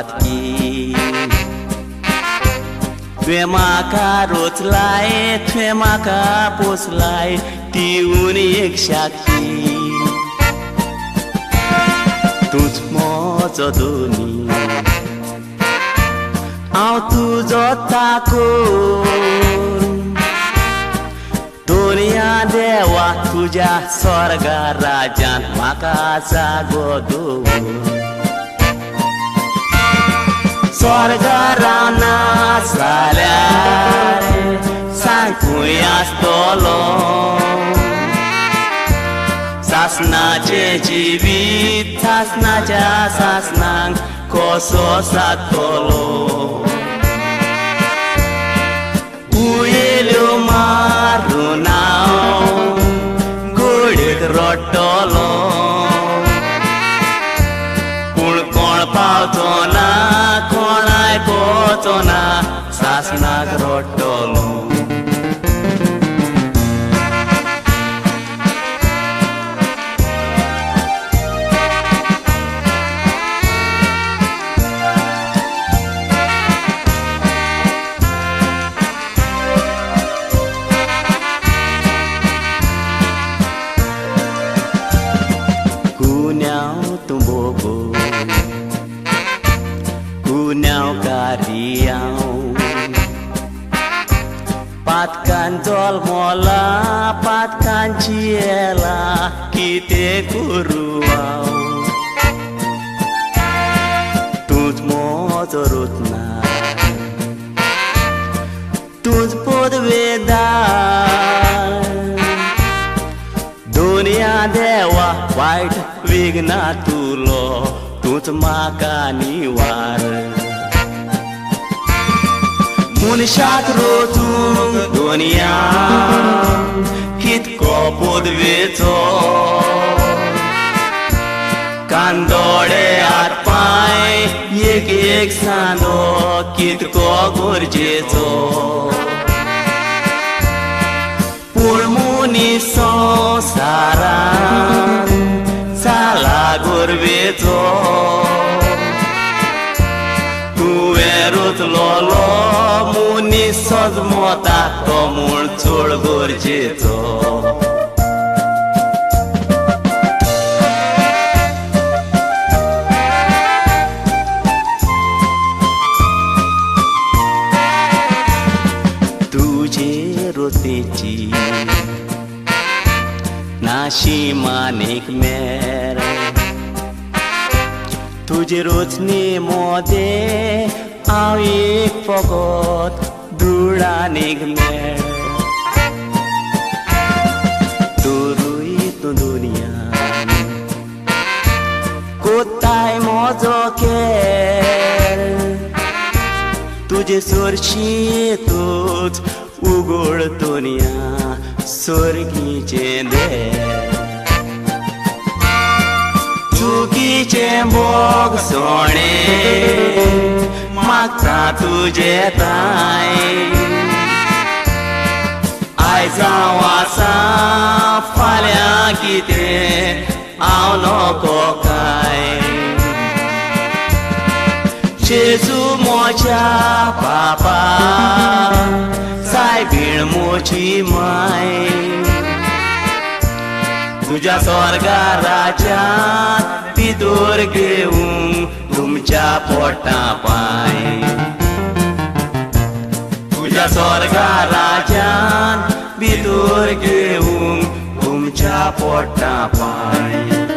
Patki तुवें म्हाका रोचलाय तुवें म्हाका पोसलाय ती एक शाक्ती तूच म्हजो दोनी हांव तुजो ताकोर दोनया देवा तुज्या स्वर्गा राज्यांत म्हाका जागो दवर स्वर्गा रावना जाल्यार सांग खंय आसतलो सासणाचे जिवीत सासणाच्या सासणांक कसो सादतलो उयेल्यो मारून हांव घोडेक रडटलो पूण कोण पावचो ना कोण आयकोचो ना सासणाक रडटलो Patkan jol mola, patkan ciela, kite kuruau. Tuj mojo rutna, tuj pod veda. Dunia dewa, white vigna tulo, tuj makani war. मनशाक रोचूंक दुनिया कितको पोदवेचो कांदोळे हात पाय एक सांदो कितको गरजेचो पूण मनीस संवसारांत जाला गरवेचो तुवें रोचलोलो मनीस सजमोता तो म्हूण चड गरजेचो तुजे रोतेची नाशिमानेक मेर तुजे रोचनी मोदे हांव एक फकत दुडानीक मेळ तोरूय तूं दुनिया कोताय म्हजो खेळ तुजे सुरशीतूच उगड दुनिया सर्गीचें देर चुकीचें बोग सोणे मागता तुजे ताय आयज हांव आसा फाल्यां कितें हांव नको काय जेजू म्हज्या बाबा सायबीण म्हजी माय तुज्या स्वर्गा राज्यांत भितर घेवंक तुमच्या पोटां पाय तुज्या स्वर्गा राज्यांत भितर घेवंक तुमच्या पोटां पाय